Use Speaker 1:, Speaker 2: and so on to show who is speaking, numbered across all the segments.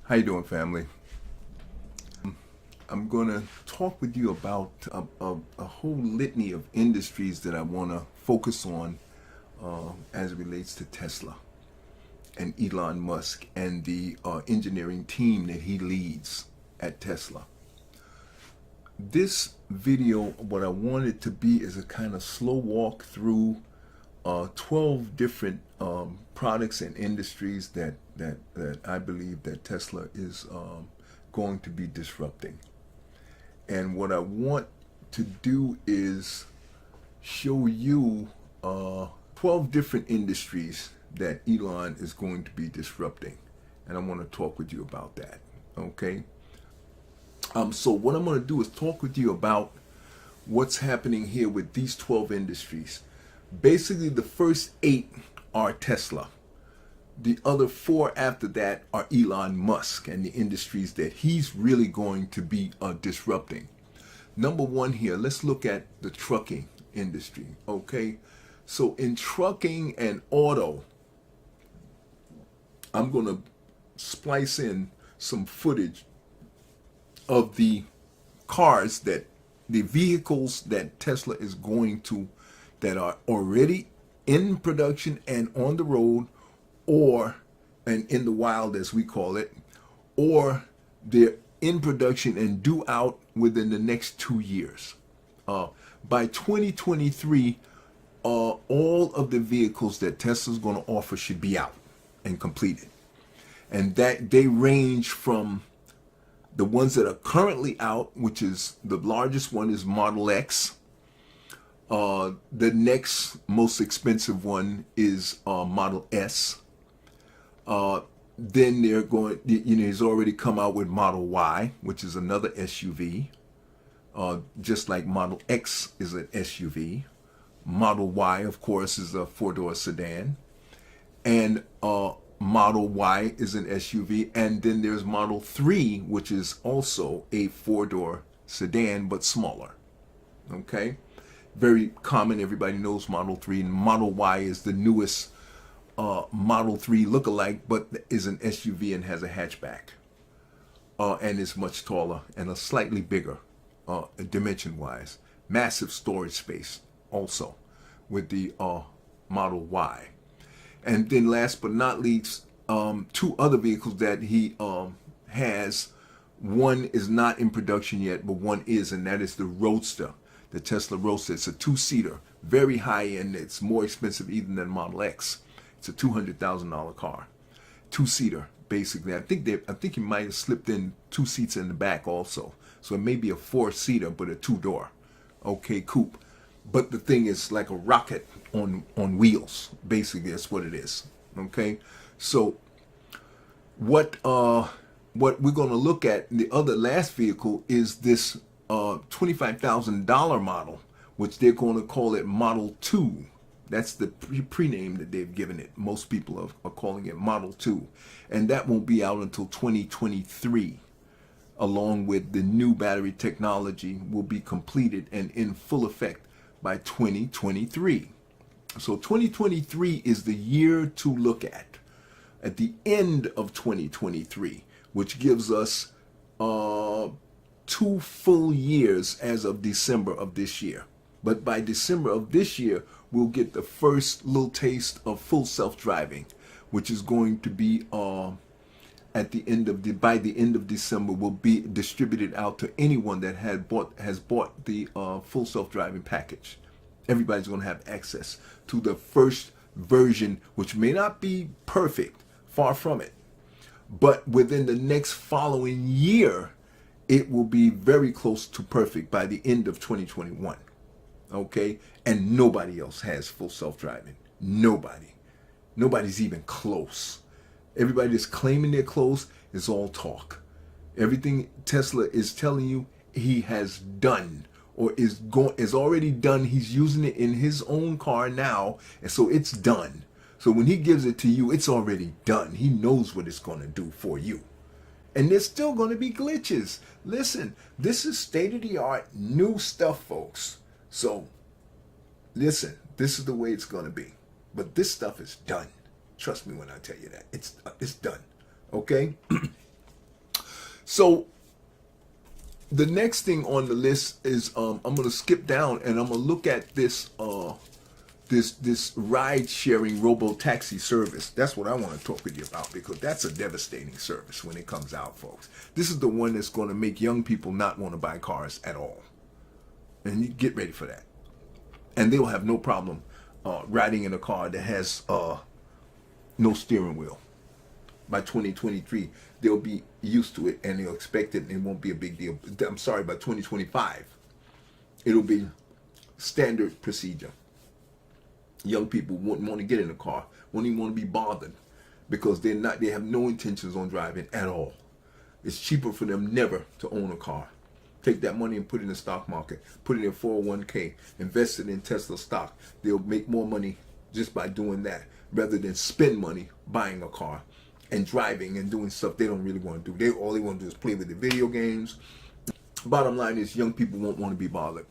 Speaker 1: How you doing, family? I'm going to talk with you about a whole litany of industries that I want to focus on as it relates to Tesla and Elon Musk and the engineering team that he leads at Tesla. This video, what I want it to be is a kind of slow walk through 12 different products and industries that I believe that Tesla is going to be disrupting. And what I want to do is show you 12 different industries that Elon is going to be disrupting. And I want to talk with you about that. Okay? So what I'm going to do is talk with you about what's happening here with these 12 industries. Basically, the first 8 are Tesla. The other 4 after that are Elon Musk and the industries that he's really going to be disrupting. Number 1 here, let's look at the trucking industry, okay? So in trucking and auto, I'm going to splice in some footage of the cars the vehicles that Tesla is going to, that are already in production and on the road, and in the wild as we call it, or they're in production and due out within the next 2 years. By 2023, all of the vehicles that Tesla's going to offer should be out and completed. And that they range from the ones that are currently out, which is the largest one is Model X. The next most expensive one is Model S. Then they're going, he's already come out with Model Y, which is another SUV. Just like Model X is an SUV. Model Y, of course, is a 4-door sedan. And Model Y is an SUV. And then there's Model 3, which is also a 4-door sedan, but smaller. Okay? Very common. Everybody knows Model 3. And Model Y is the newest Model 3 lookalike, but is an SUV and has a hatchback. And is much taller and a slightly bigger dimension-wise. Massive storage space also with the Model Y. And then last but not least, 2 other vehicles that he has. One is not in production yet, but one is, and that is the Roadster. The Tesla Roadster. It's a 2-seater, very high end. It's more expensive even than Model X. It's a $200,000 car, 2-seater basically. I think he might have slipped in 2 seats in the back also. So it may be a 4-seater, but a 2-door, okay, coupe. But the thing is like a rocket on wheels. Basically, that's what it is. Okay, so what we're going to look at, the other last vehicle is this $25,000 model, which they're going to call it Model 2. That's the pre-name that they've given it. Most people are calling it Model 2. And that won't be out until 2023. Along with the new battery technology will be completed and in full effect by 2023. So 2023 is the year to look at the end of 2023, which gives us 2 full years as of December of this year. But by December of this year, we'll get the first little taste of full self-driving, which is going to be at the end of by the end of December, will be distributed out to anyone that has bought the full self-driving package. Everybody's going to have access to the first version, which may not be perfect, far from it, but within the next following year, it will be very close to perfect by the end of 2021. Okay, and nobody else has full self-driving. Nobody's even close. Everybody that's claiming they're close is all talk. Everything Tesla is telling you he has done or is already done. He's using it in his own car now, and so it's done. So when he gives it to you, it's already done. He knows what it's going to do for you. And there's still going to be glitches. Listen, this is state-of-the-art new stuff, folks. So, listen, this is the way it's going to be. But this stuff is done. Trust me when I tell you that. It's done. Okay? So the next thing on the list is I'm going to skip down and I'm going to look at this this ride sharing robo taxi service. That's what I want to talk with you about, because that's a devastating service when it comes out, folks. This is the one that's going to make young people not want to buy cars at all. And you get ready for that. And they'll have no problem riding in a car that has no steering wheel. By 2023, they'll be used to it and they'll expect it and it won't be a big deal. I'm sorry, by 2025, it'll be standard procedure. Young people won't want to get in a car, won't even want to be bothered, because they have no intentions on driving at all. It's cheaper for them never to own a car. Take that money and put it in the stock market, put it in 401k, invest it in Tesla stock. They'll make more money just by doing that rather than spend money buying a car and driving and doing stuff they don't really want to do. All they want to do is play with the video games. Bottom line is, young people won't want to be bothered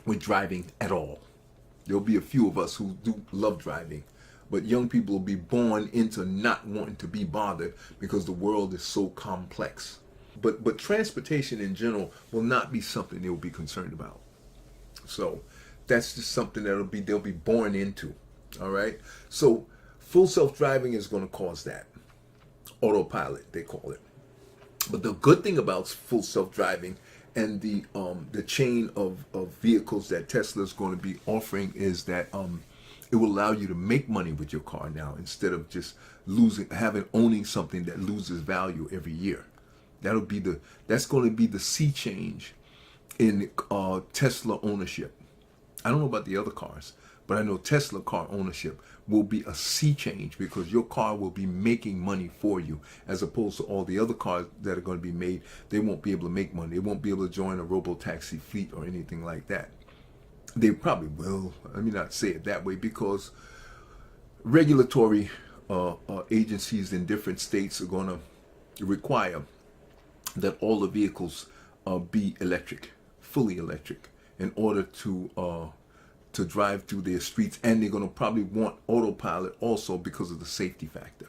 Speaker 1: with driving at all. There'll be a few of us who do love driving, but young people will be born into not wanting to be bothered because the world is so complex. But transportation in general will not be something they'll be concerned about. So that's just something they'll be born into. All right. So full self-driving is going to cause that. Autopilot, they call it. But the good thing about full self-driving and the chain of vehicles that Tesla is going to be offering is that it will allow you to make money with your car now, instead of just owning something that loses value every year. That's going to be the sea change in Tesla ownership. I don't know about the other cars, but I know Tesla car ownership will be a sea change, because your car will be making money for you, as opposed to all the other cars that are going to be made. They won't be able to make money. They won't be able to join a robo-taxi fleet or anything like that. They probably will. Let me not say it that way, because regulatory agencies in different states are going to require that all the vehicles be electric, fully electric, in order to drive through their streets. And they're going to probably want autopilot also because of the safety factor.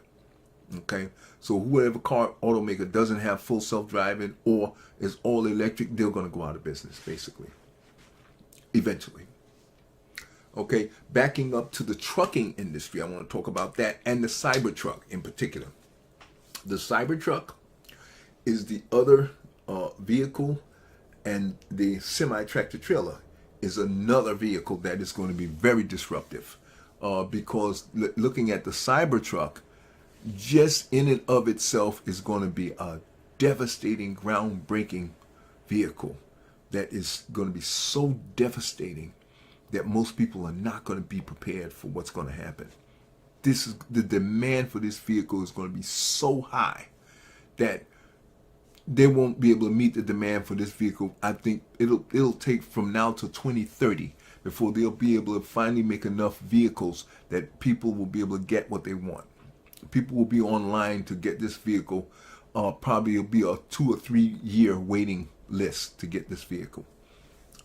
Speaker 1: Okay, so whoever car automaker doesn't have full self-driving or is all electric, they're going to go out of business, basically, eventually. Okay, backing up to the trucking industry, I want to talk about that, and the Cybertruck in particular. The Cybertruck is the other vehicle, and the semi-tractor trailer is another vehicle that is going to be very disruptive, because looking at the Cybertruck, just in and of itself, is going to be a devastating, groundbreaking vehicle that is going to be so devastating that most people are not going to be prepared for what's going to happen. The demand for this vehicle is going to be so high that they won't be able to meet the demand for this vehicle. I think it'll take from now to 2030 before they'll be able to finally make enough vehicles that people will be able to get what they want. People will be online to get this vehicle. Probably it'll be a 2 or 3 year waiting list to get this vehicle,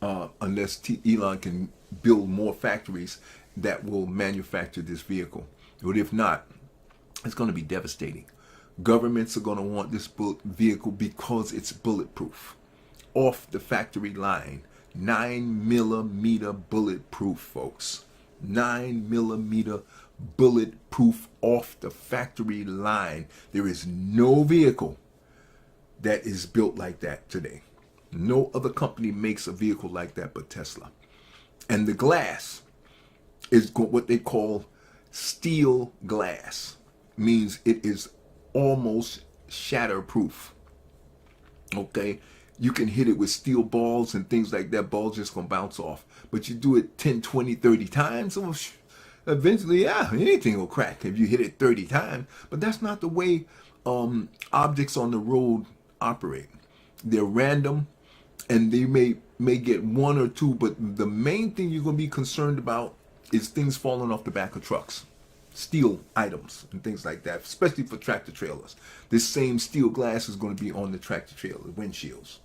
Speaker 1: unless Elon can build more factories that will manufacture this vehicle. But if not, it's going to be devastating. Governments are going to want this vehicle because it's bulletproof, off the factory line. 9mm bulletproof, folks. 9mm bulletproof off the factory line. There is no vehicle that is built like that today. No other company makes a vehicle like that but Tesla. And the glass is what they call steel glass. Means it is almost shatterproof. Okay, you can hit it with steel balls and things like that. Balls just gonna bounce off. But you do it 10, 20, 30 times, eventually, yeah, anything will crack if you hit it 30 times. But that's not the way objects on the road operate. They're random, and they may get 1 or 2, but the main thing you're gonna be concerned about is things falling off the back of trucks. Steel items and things like that, especially for tractor trailers. This same steel glass is going to be on the tractor trailer windshields.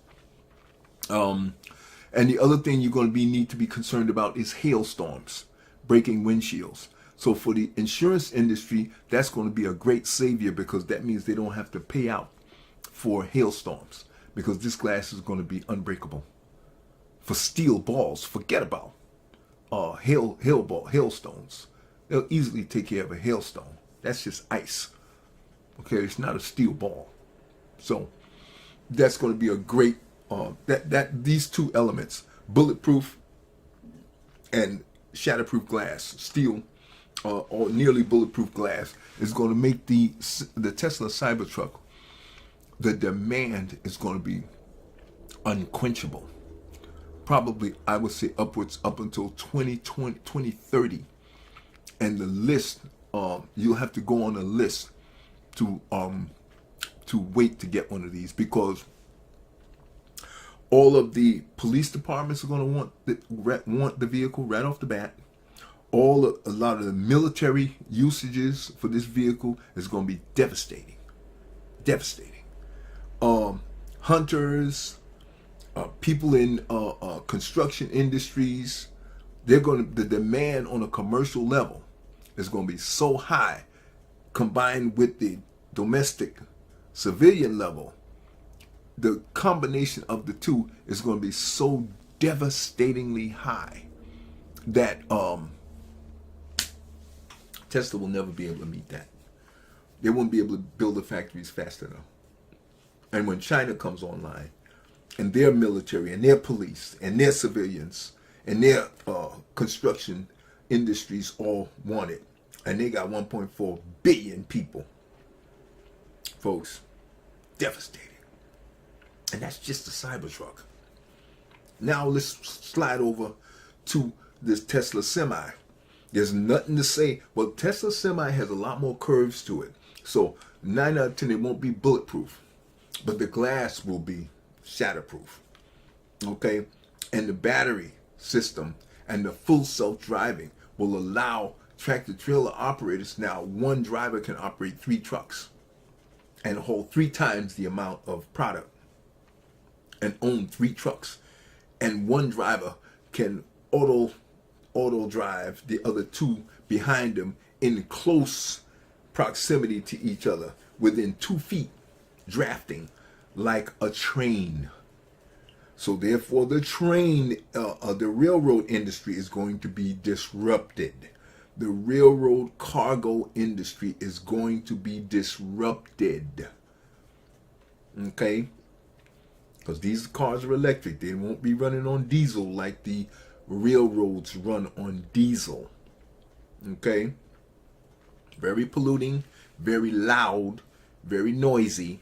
Speaker 1: And the other thing you're going to need to be concerned about is hailstorms, breaking windshields. So for the insurance industry, that's going to be a great savior, because that means they don't have to pay out for hailstorms, because this glass is going to be unbreakable. For steel balls, forget about hailstones. They'll easily take care of a hailstone. That's just ice. Okay, it's not a steel ball. So that's going to be a great these two elements, bulletproof and shatterproof glass, steel or nearly bulletproof glass, is going to make the Tesla Cybertruck, the demand is going to be unquenchable. Probably, I would say upwards up until 2020, 2030. And the list, you'll have to go on a list to wait to get one of these, because all of the police departments are going to want the vehicle right off the bat. A lot of the military usages for this vehicle is going to be devastating. Hunters, people in construction industries, the demand on a commercial level is going to be so high, combined with the domestic civilian level. The combination of the two is going to be so devastatingly high that Tesla will never be able to meet that. They won't be able to build the factories fast enough. And when China comes online, and their military and their police and their civilians and their construction industries all want it, and they got 1.4 billion people, folks, devastating. And that's just the Cybertruck. Now let's slide over to this Tesla Semi. There's nothing to say. Well, Tesla Semi has a lot more curves to it. So 9 out of 10, it won't be bulletproof, but the glass will be shatterproof. Okay? And the battery system and the full self-driving will allow tractor-trailer operators. Now, one driver can operate 3 trucks and hold 3 times the amount of product and own 3 trucks. And one driver can auto drive the other 2 behind him in close proximity to each other, within 2 feet, drafting like a train. So therefore, the railroad industry is going to be disrupted. The railroad cargo industry is going to be disrupted. Okay? Because these cars are electric. They won't be running on diesel like the railroads run on diesel. Okay? Very polluting, very loud, very noisy,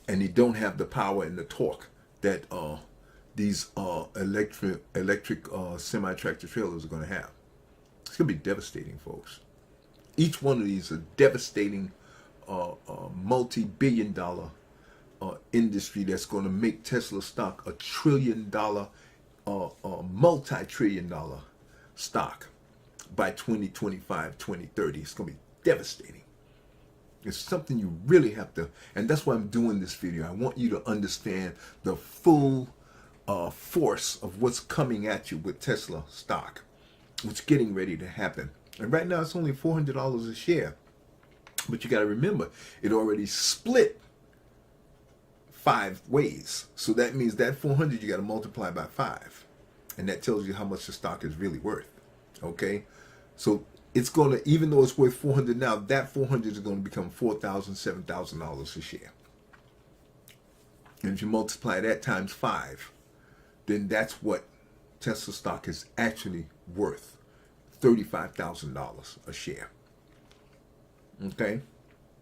Speaker 1: and they don't have the power and the torque that these electric semi-tractor trailers are going to have. It's going to be devastating, folks. Each one of these is a devastating multi-billion-dollar industry that's going to make Tesla stock a trillion-dollar, multi-trillion-dollar stock by 2025, 2030. It's going to be devastating. It's something you really have to, and that's why I'm doing this video. I want you to understand the full force of what's coming at you with Tesla stock, what's getting ready to happen. And right now it's only $400 a share. But you got to remember, it already split 5 ways. So that means that 400 you got to multiply by 5. And that tells you how much the stock is really worth. Okay? So it's going to, even though it's worth 400 now, that 400 is going to become $4,000, $7,000 a share. And if you multiply that times 5, then that's what Tesla stock is actually worth. $35,000 a share. Okay?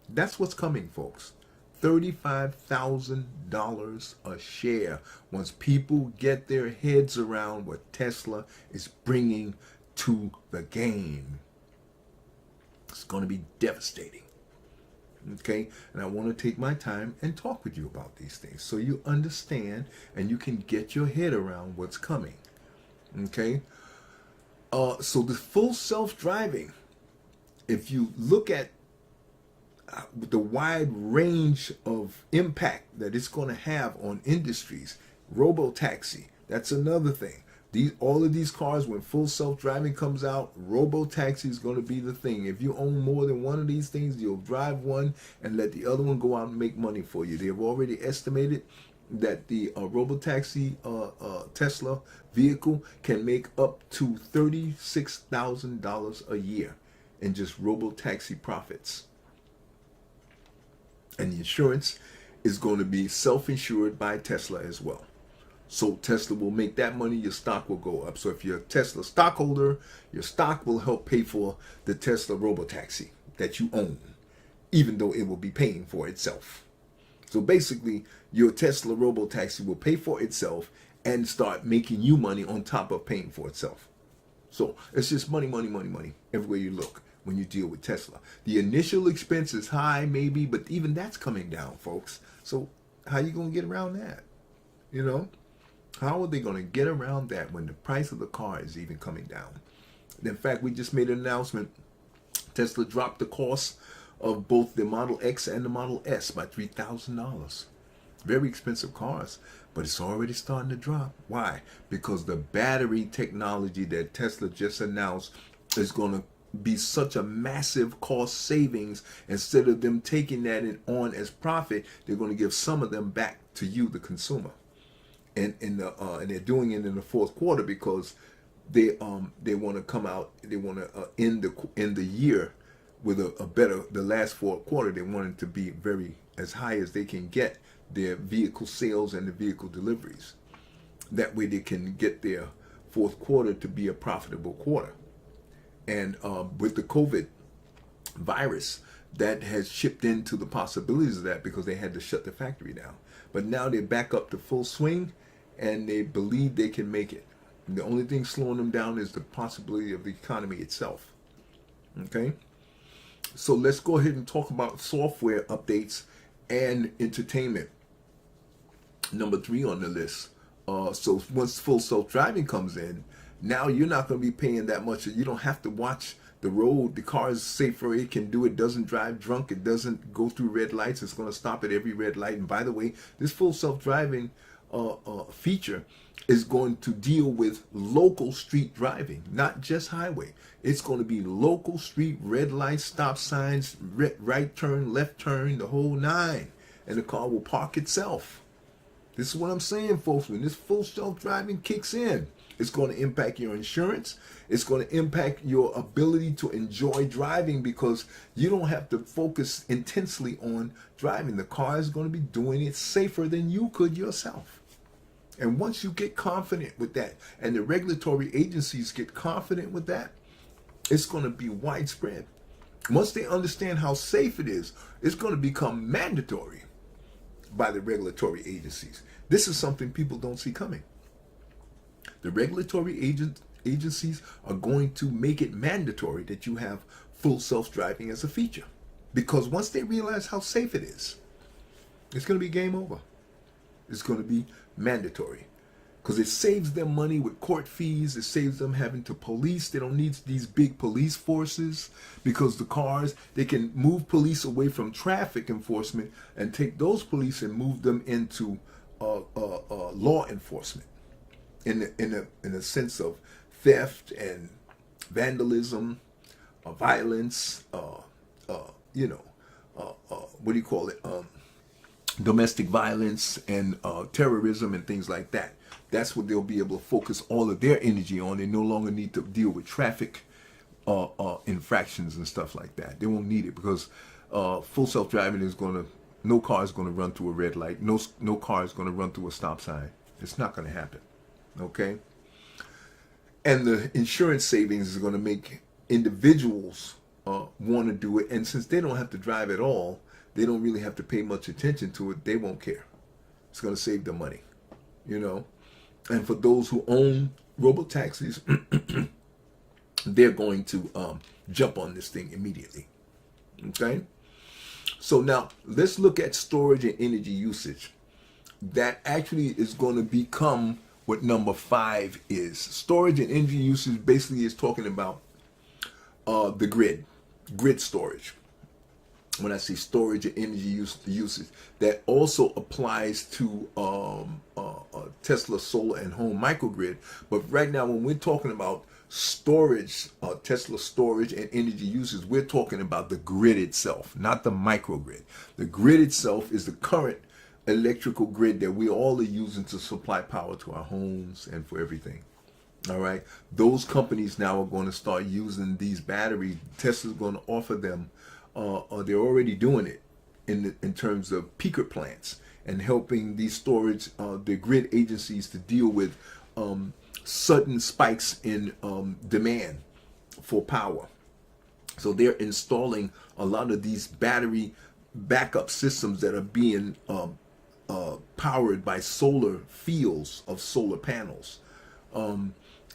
Speaker 1: That's what's coming, folks. $35,000 a share once people get their heads around what Tesla is bringing to the game. It's going to be devastating. Okay? And I want to take my time and talk with you about these things so you understand and you can get your head around what's coming. Okay? So the full self-driving, if you look at the wide range of impact that it's going to have on industries, Robo taxi, that's another thing. All of these cars, when full self-driving comes out, robo-taxi is going to be the thing. If you own more than one of these things, you'll drive one and let the other one go out and make money for you. They've already estimated that the robo-taxi Tesla vehicle can make up to $36,000 a year in just robo-taxi profits. And the insurance is going to be self-insured by Tesla as well. So Tesla will make that money, your stock will go up. So if you're a Tesla stockholder, your stock will help pay for the Tesla robotaxi that you own, even though it will be paying for itself. So basically, your Tesla robotaxi will pay for itself and start making you money on top of paying for itself. So it's just money, money, money, money everywhere you look when you deal with Tesla. The initial expense is high, maybe, but even that's coming down, folks. So how are you going to get around that? You know? How are they going to get around that when the price of the car is even coming down? In fact, we just made an announcement. Tesla dropped the cost of both the Model X and the Model S by $3,000. Very expensive cars, but it's already starting to drop. Why? Because the battery technology that Tesla just announced is going to be such a massive cost savings. Instead of them taking that on as profit, they're going to give some of them back to you, the consumer. And they're doing it in the fourth quarter because they want to come out. They want to end the year with a better. The last fourth quarter, they want it to be very as high as they can get their vehicle sales and the vehicle deliveries. That way, they can get their fourth quarter to be a profitable quarter. And with the COVID virus, that has chipped into the possibilities of that because they had to shut the factory down. But now they're back up to full swing. And they believe they can make it. And the only thing slowing them down is the possibility of the economy itself. Okay? So let's go ahead and talk about software updates and entertainment. Number 3 on the list. So once full self-driving comes in, now you're not going to be paying that much. You don't have to watch the road. The car is safer. It can do it. Doesn't drive drunk. It doesn't go through red lights. It's going to stop at every red light. And by the way, this full self-driving feature is going to deal with local street driving, not just highway. It's going to be local street, red lights, stop signs, right turn, left turn, the whole 9. And the car will park itself. This is what I'm saying, folks. When this full self-driving kicks in, it's going to impact your insurance. It's going to impact your ability to enjoy driving because you don't have to focus intensely on driving. The car is going to be doing it safer than you could yourself. And once you get confident with that, and the regulatory agencies get confident with that, it's going to be widespread. Once they understand how safe it is, it's going to become mandatory by the regulatory agencies. This is something people don't see coming. The regulatory agencies are going to make it mandatory that you have full self-driving as a feature. Because once they realize how safe it is, it's going to be game over. It's going to be mandatory. Because it saves them money with court fees. It saves them having to police. They don't need these big police forces. Because the cars, they can move police away from traffic enforcement and take those police and move them into law enforcement. In a sense of theft and vandalism, violence, domestic violence and terrorism and things like that. That's what they'll be able to focus all of their energy on. They no longer need to deal with traffic infractions and stuff like that. They won't need it because full self-driving is no car is going to run through a red light. No car is going to run through a stop sign. It's not going to happen. Okay? And the insurance savings is going to make individuals want to do it. And since they don't have to drive at all, they don't really have to pay much attention to it. They won't care. It's going to save them money, And for those who own robo-taxis, they're going to jump on this thing immediately. Okay? So now let's look at storage and energy usage. That actually is going to become what number 5 is. Storage and energy usage basically is talking about the grid storage. when I say storage and energy usage, that also applies to Tesla solar and home microgrid. But right now, when we're talking about storage, Tesla storage and energy usage, we're talking about the grid itself, not the microgrid. The grid itself is the current electrical grid that we all are using to supply power to our homes and for everything. All right. Those companies now are going to start using these batteries. Tesla's going to offer them. They're already doing it in terms of peaker plants and helping these storage, the grid agencies to deal with sudden spikes in demand for power. So they're installing a lot of these battery backup systems that are being powered by solar fields of solar panels.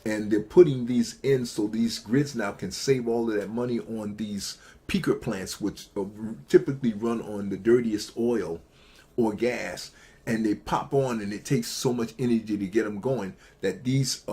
Speaker 1: And they're putting these in so these grids now can save all of that money on these peaker plants, which typically run on the dirtiest oil or gas, and they pop on, and it takes so much energy to get them going that these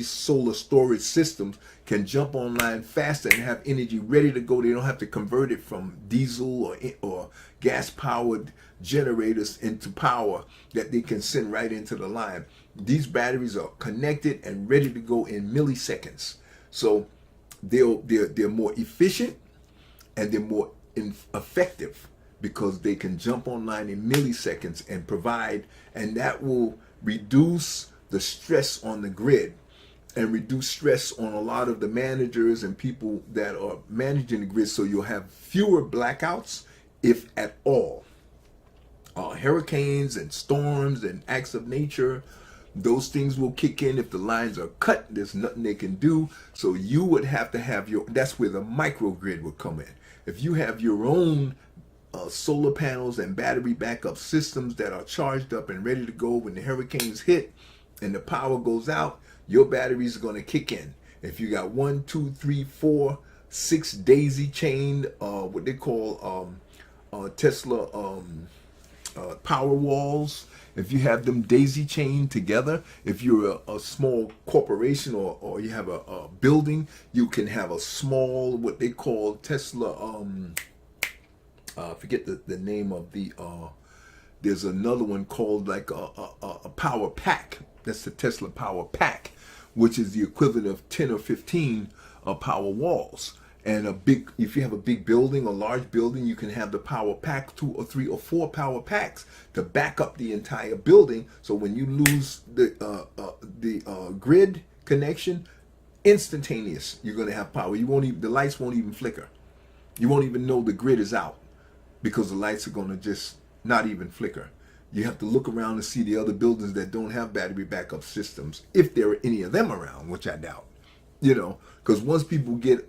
Speaker 1: solar storage systems can jump online faster and have energy ready to go. They don't have to convert it from diesel or gas powered generators into power that they can send right into the line. These batteries are connected and ready to go in milliseconds. So they're more efficient and they're more effective because they can jump online in milliseconds and provide, and that will reduce the stress on the grid and reduce stress on a lot of the managers and people that are managing the grid, so you'll have fewer blackouts, if at all. Hurricanes and storms and acts of nature, those things will kick in. If the lines are cut, there's nothing they can do. So you would have to have that's where the microgrid would come in. If you have your own solar panels and battery backup systems that are charged up and ready to go when the hurricanes hit and the power goes out, your batteries are going to kick in. If you got 1, 2, 3, 4, 6 daisy chained, what they call Tesla power walls, if you have them daisy chained together, if you're a small corporation or you have a building, you can have a small, what they call Tesla, I forget the name of the, there's another one called like a power pack. That's the Tesla power pack, which is the equivalent of 10 or 15 power walls. And if you have a big building, a large building, you can have the power pack, 2 or 3 or 4 power packs to back up the entire building. So when you lose the grid connection, instantaneous, you're going to have power. The lights won't even flicker. You won't even know the grid is out because the lights are going to just not even flicker. You have to look around and see the other buildings that don't have battery backup systems, if there are any of them around, which I doubt. Because once people get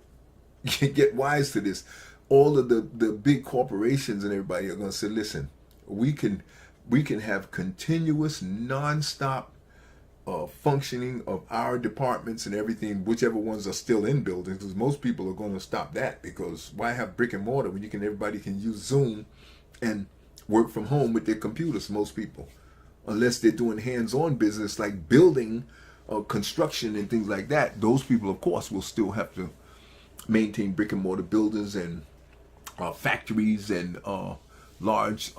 Speaker 1: wise to this, all of the big corporations and everybody are going to say, listen, we can have continuous non-stop functioning of our departments and everything, whichever ones are still in buildings, because most people are going to stop that, because why have brick and mortar when everybody can use Zoom and work from home with their computers, most people, unless they're doing hands-on business like building, construction and things like that. Those people, of course, will still have to maintain brick and mortar buildings and factories and large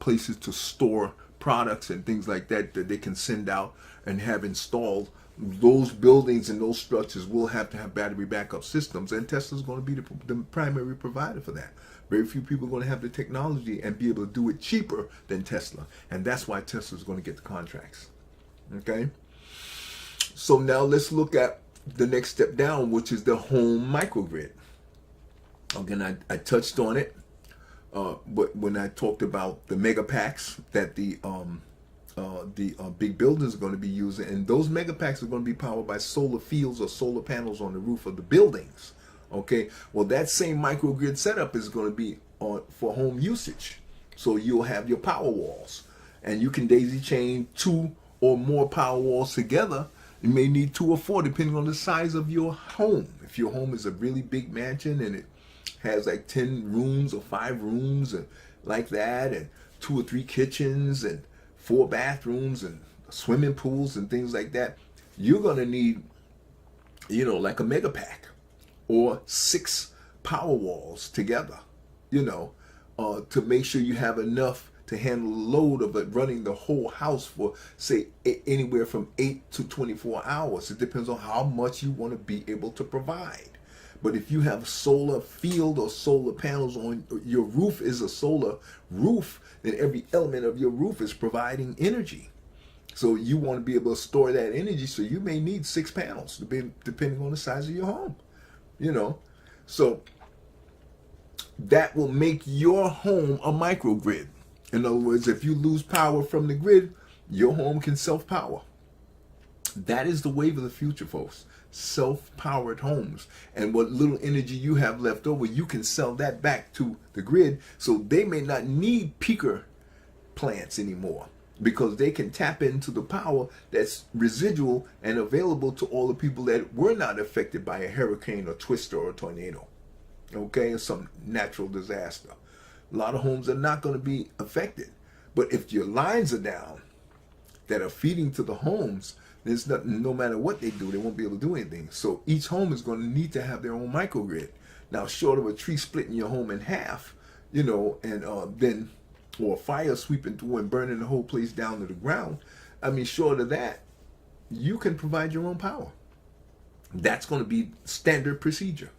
Speaker 1: places to store products and things like that they can send out and have installed. Those buildings and those structures will have to have battery backup systems, and Tesla's going to be the primary provider for that. Very few people are going to have the technology and be able to do it cheaper than Tesla, and that's why Tesla's going to get the contracts. Okay, so now let's look at the next step down, which is the home microgrid. Again, I touched on it, but when I talked about the mega packs that the big buildings are going to be using, and those mega packs are going to be powered by solar fields or solar panels on the roof of the buildings. Okay, well, that same microgrid setup is going to be for home usage. So you'll have your power walls, and you can daisy chain 2 or more power walls together. You may need 2 or 4 depending on the size of your home. If your home is a really big mansion and it has like 10 rooms or 5 rooms and like that, and 2 or 3 kitchens and 4 bathrooms and swimming pools and things like that, you're going to need, like a mega pack or 6 power walls together. to make sure you have enough to handle the load of it running the whole house for, say, anywhere from 8 to 24 hours. It depends on how much you want to be able to provide. But if you have solar field or solar panels on your roof, is a solar roof, then every element of your roof is providing energy. So you want to be able to store that energy, so you may need 6 panels, depending on the size of your home. So that will make your home a microgrid. In other words, if you lose power from the grid, your home can self-power. That is the wave of the future, folks. Self-powered homes. And what little energy you have left over, you can sell that back to the grid, so they may not need peaker plants anymore, because they can tap into the power that's residual and available to all the people that were not affected by a hurricane or twister or a tornado, or some natural disaster. A lot of homes are not going to be affected. But if your lines are down that are feeding to the homes, there's nothing, no matter what they do, they won't be able to do anything. So each home is going to need to have their own microgrid. Now, short of a tree splitting your home in half, and then, or a fire sweeping through and burning the whole place down to the ground, short of that, you can provide your own power. That's going to be standard procedure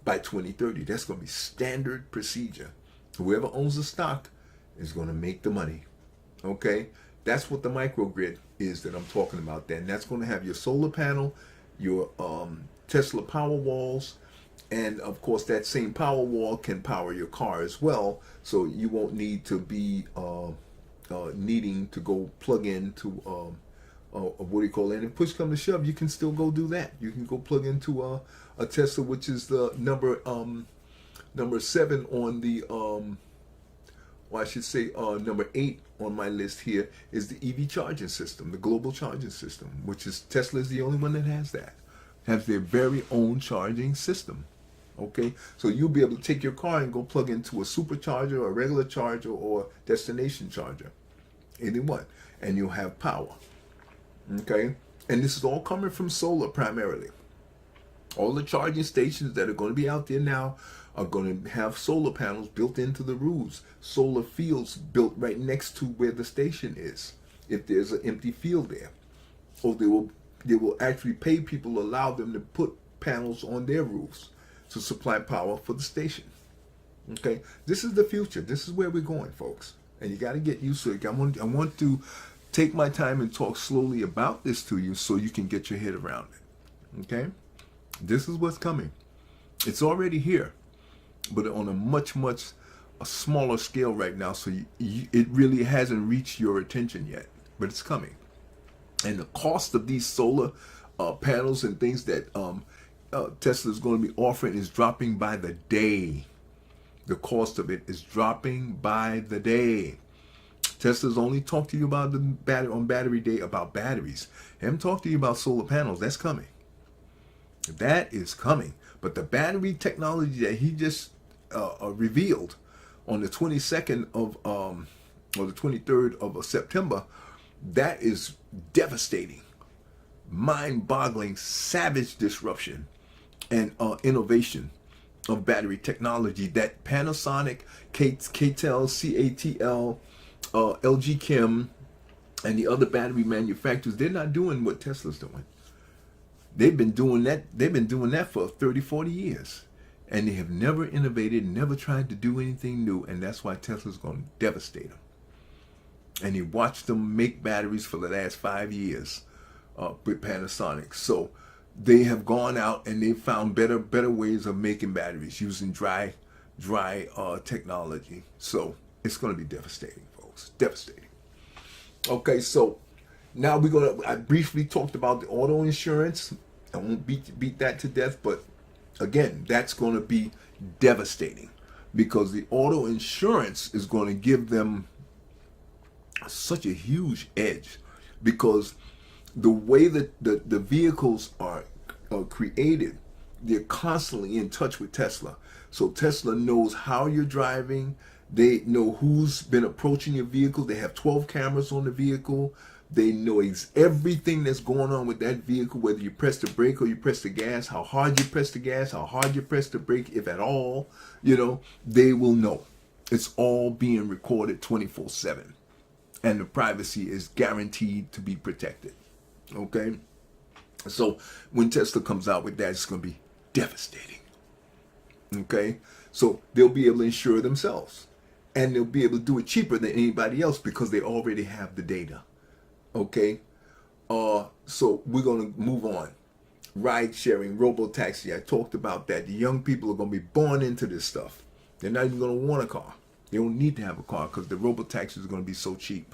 Speaker 1: by 2030. That's going to be standard procedure. Whoever owns the stock is going to make the money. Okay? That's what the microgrid is that I'm talking about then. That's going to have your solar panel, your Tesla power walls, and of course that same power wall can power your car as well, so you won't need to be needing to go plug into what do you call it? And if push come to shove, you can still go do that. You can go plug into a Tesla, which is the number 7 on the I should say number 8 on my list here is the EV charging system, the global charging system, which is Tesla is the only one that has that. Has their very own charging system. Okay, so you'll be able to take your car and go plug into a supercharger, or a regular charger, or destination charger, any one, and you'll have power. Okay, and this is all coming from solar primarily. All the charging stations that are going to be out there now are going to have solar panels built into the roofs, solar fields built right next to where the station is, if there's an empty field there. Or they will actually pay people, allow them to put panels on their roofs to supply power for the station. Okay, this is the future. This is where we're going, folks, and you got to get used to it. I want to take my time and talk slowly about this to you so you can get your head around it. Okay, this is what's coming. It's already here, but on a much smaller scale right now, so it really hasn't reached your attention yet, but it's coming. And the cost of these solar panels and things that Tesla is going to be offering is dropping by the day. The cost of it is dropping by the day. Tesla's only talked to you about on battery day about batteries. They haven't talked to you about solar panels. That's coming. That is coming. But the battery technology that he just revealed on the 22nd of or the 23rd of September, that is devastating, mind-boggling, savage disruption and innovation of battery technology that Panasonic, KTEL, CATL, LG Chem, and the other battery manufacturers, they're not doing what Tesla's doing. They've been doing that. They've been doing that for 30, 40 years. And they have never innovated, never tried to do anything new. And that's why Tesla's going to devastate them. And he watched them make batteries for the last 5 years with Panasonic. So they have gone out and they've found better ways of making batteries using dry technology. So it's going to be devastating, folks. Devastating. Okay, so now I briefly talked about the auto insurance. I won't beat that to death, but again, that's going to be devastating because the auto insurance is going to give them such a huge edge, because the way that the vehicles are created, they're constantly in touch with Tesla. So Tesla knows how you're driving. They know who's been approaching your vehicle. They have 12 cameras on the vehicle. They know everything that's going on with that vehicle, whether you press the brake or you press the gas, how hard you press the gas, how hard you press the brake, if at all, they will know. It's all being recorded 24/7. And the privacy is guaranteed to be protected. Okay? So when Tesla comes out with that, it's going to be devastating. Okay? So they'll be able to insure themselves. And they'll be able to do it cheaper than anybody else because they already have the data. Okay? So we're going to move on. Ride sharing, robo taxi. I talked about that. The young people are going to be born into this stuff. They're not even going to want a car. They don't need to have a car because the robo taxi is going to be so cheap.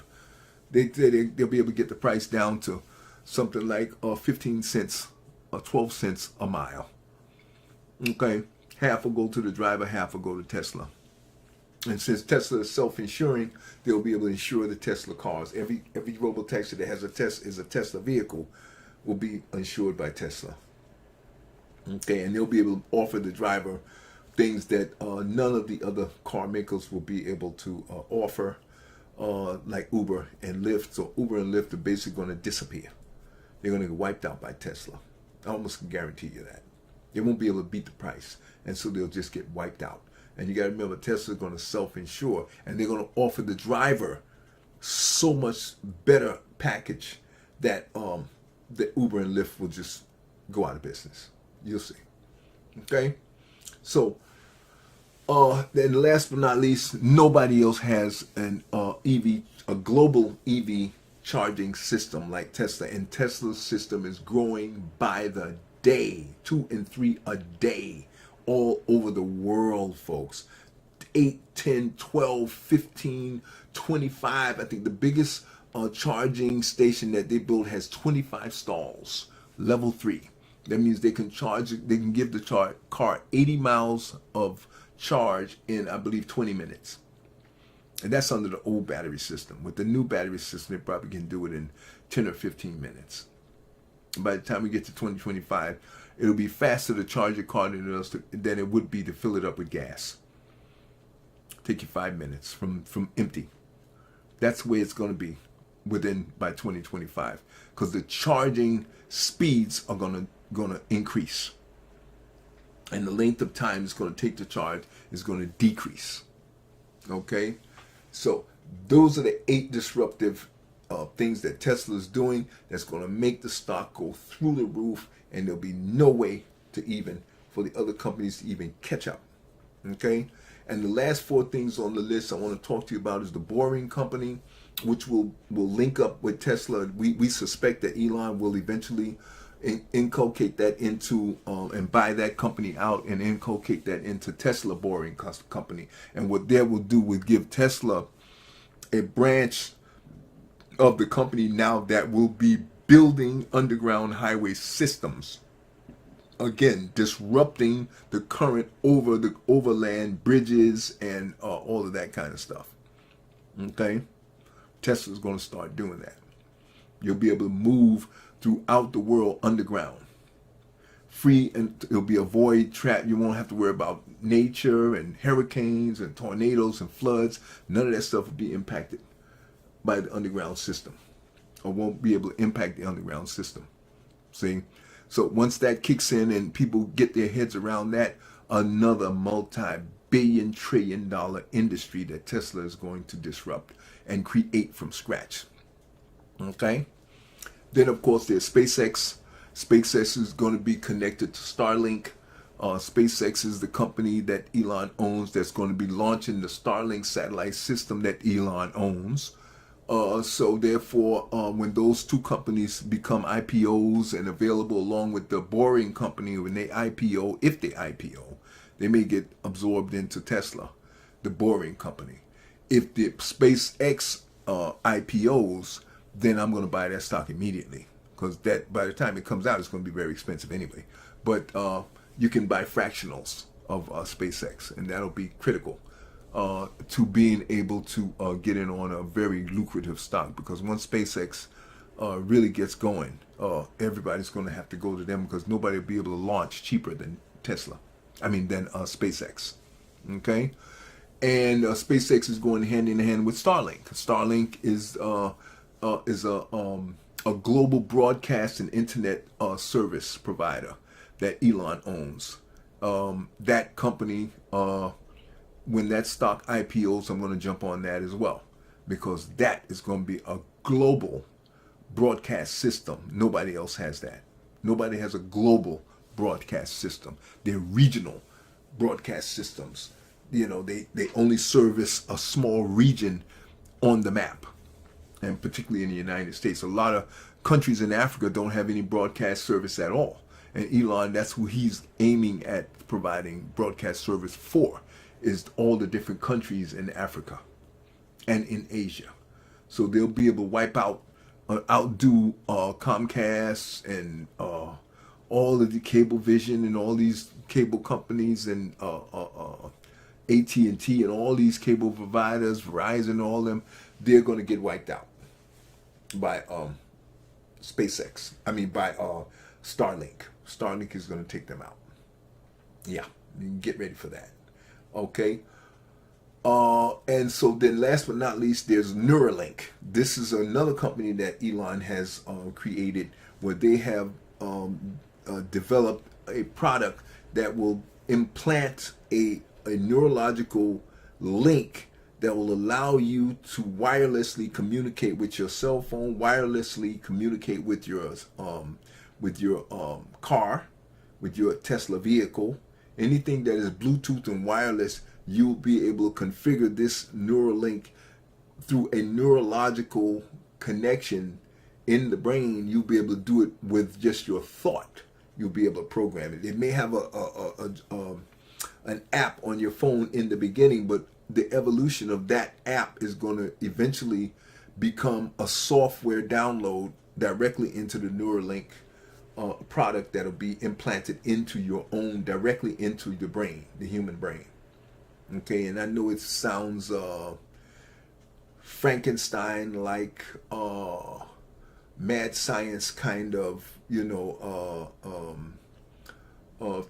Speaker 1: They'll be able to get the price down to something like 15 cents or 12 cents a mile. Okay? Half will go to the driver, half will go to Tesla. And since Tesla is self-insuring, they'll be able to insure the Tesla cars. Every robo-taxi that has is a Tesla vehicle will be insured by Tesla. Okay, and they'll be able to offer the driver things that none of the other car makers will be able to offer, like Uber and Lyft. So Uber and Lyft are basically going to disappear. They're going to get wiped out by Tesla. I almost can guarantee you that. They won't be able to beat the price, and so they'll just get wiped out. And you got to remember, Tesla's going to self-insure, and they're going to offer the driver so much better package that that Uber and Lyft will just go out of business. You'll see. Okay? So, then last but not least, nobody else has a global EV charging system like Tesla, and Tesla's system is growing by the day, 2 and 3 a day, all over the world, folks. 8, 10, 12, 15, 25. I think the biggest charging station that they built has 25 stalls, level 3. That means they can give the car 80 miles of charge in, I believe, 20 minutes. And that's under the old battery system. With the new battery system, they probably can do it in 10 or 15 minutes. By the time we get to 2025, it'll be faster to charge your car than it would be to fill it up with gas. Take you 5 minutes from empty. That's the way it's going to be by 2025, because the charging speeds are going to increase, and the length of time it's going to take to charge is going to decrease. Okay, so those are the 8 disruptive things that Tesla is doing that's going to make the stock go through the roof, and there'll be no way for the other companies to even catch up. Okay, and the last 4 things on the list I want to talk to you about is the Boring Company, which will link up with Tesla. We suspect that Elon will eventually inculcate that into and buy that company out and inculcate that into Tesla Boring Company. And what that will do will give Tesla a branch of the company now that will be building underground highway systems. Again, disrupting the current overland bridges and all of that kind of stuff. Okay? Tesla's going to start doing that. You'll be able to move throughout the world underground. Free, and it'll be a void trap. You won't have to worry about nature and hurricanes and tornadoes and floods. None of that stuff will be impacted by the underground system, or won't be able to impact the underground system. See? So once that kicks in and people get their heads around that, another multi-billion trillion dollar industry that Tesla is going to disrupt and create from scratch. Okay? Then, of course, there's SpaceX. SpaceX is going to be connected to Starlink. SpaceX is the company that Elon owns that's going to be launching the Starlink satellite system that Elon owns. So therefore, when those 2 companies become IPOs and available along with the Boring Company, when they IPO, if they IPO, they may get absorbed into Tesla, the Boring Company. If the SpaceX IPOs, then I'm going to buy that stock immediately, because that by the time it comes out, it's going to be very expensive anyway. But you can buy fractionals of SpaceX, and that'll be critical to being able to get in on a very lucrative stock, because once SpaceX really gets going, everybody's going to have to go to them, because nobody will be able to launch cheaper than SpaceX. Okay? And SpaceX is going hand in hand with Starlink. Starlink is a global broadcast and internet service provider that Elon owns. That company, when that stock IPOs, I'm going to jump on that as well, because that is going to be a global broadcast system. Nobody else has that. Nobody has a global broadcast system. They're regional broadcast systems. They only service a small region on the map, and particularly in the United States. A lot of countries in Africa don't have any broadcast service at all. And Elon, that's who he's aiming at providing broadcast service for, is all the different countries in Africa and in Asia. So they'll be able to wipe out, outdo Comcast and all of the cable vision and all these cable companies and AT&T and all these cable providers, Verizon, all of them. They're going to get wiped out by SpaceX. By Starlink. Starlink is going to take them out. Yeah, you can get ready for that. Okay. And so then last but not least, there's Neuralink. This is another company that Elon has created, where they have developed a product that will implant a neurological link that will allow you to wirelessly communicate with your cell phone, wirelessly communicate with your car, with your Tesla vehicle. Anything that is Bluetooth and wireless, you'll be able to configure this Neuralink through a neurological connection in the brain. You'll be able to do it with just your thought. You'll be able to program it. It may have an app on your phone in the beginning, but the evolution of that app is going to eventually become a software download directly into the Neuralink product that'll be implanted into your own, directly into the brain, the human brain. Okay, and I know it sounds Frankenstein-like, mad science kind of,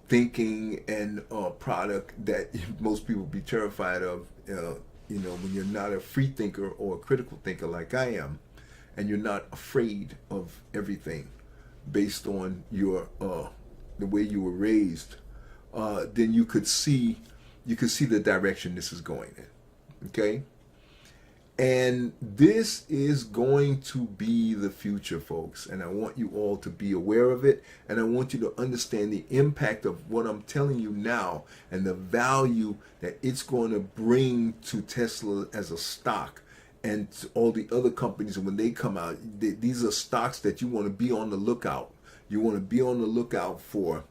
Speaker 1: thinking and product that most people be terrified of, when you're not a free thinker or a critical thinker like I am, and you're not afraid of everything based on your the way you were raised, then you could see the direction this is going in. Okay? And this is going to be the future, folks. And I want you all to be aware of it. And I want you to understand the impact of what I'm telling you now and the value that it's going to bring to Tesla as a stock and to all the other companies. When they come out, these are stocks that you want to be on the lookout. You want to be on the lookout for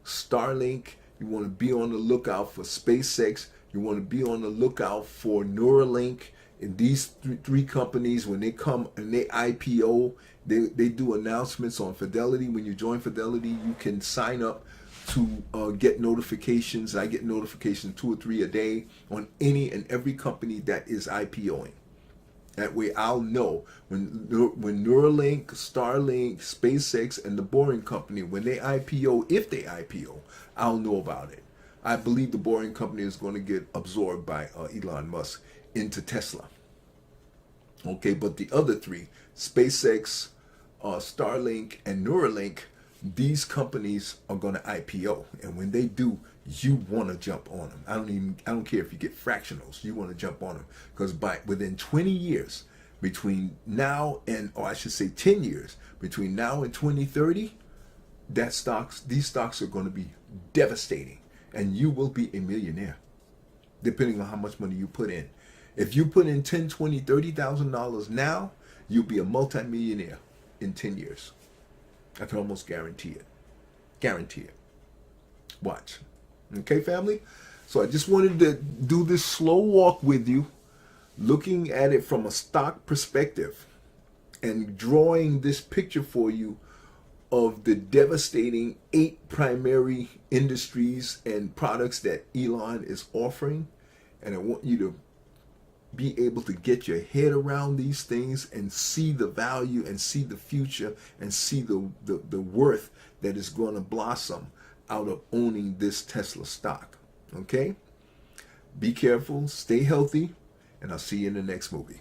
Speaker 1: Starlink. You want to be on the lookout for SpaceX. You want to be on the lookout for Neuralink. And these three companies, when they come and they IPO, they do announcements on Fidelity. When you join Fidelity, you can sign up to get notifications. I get notifications 2 or 3 a day on any and every company that is IPOing. That way I'll know when Neuralink, Starlink, SpaceX, and the Boring Company, when they IPO, if they IPO, I'll know about it. I believe the Boring Company is going to get absorbed by Elon Musk into Tesla. Okay, but the other three, SpaceX, Starlink, and Neuralink, these companies are going to IPO, and when they do, you want to jump on them. I don't care if you get fractionals, you want to jump on them, because within 20 years, between now and, or I should say 10 years, between now and 2030, these stocks are going to be devastating, and you will be a millionaire, depending on how much money you put in. If you put in $10,000, $20,000, $30,000 now, you'll be a multimillionaire in 10 years. I can almost guarantee it. Guarantee it. Watch. Okay, family? So I just wanted to do this slow walk with you, looking at it from a stock perspective and drawing this picture for you of the devastating 8 primary industries and products that Elon is offering. And I want you to be able to get your head around these things and see the value and see the future and see the worth that is going to blossom out of owning this Tesla stock. Okay? Be careful, stay healthy, and I'll see you in the next movie.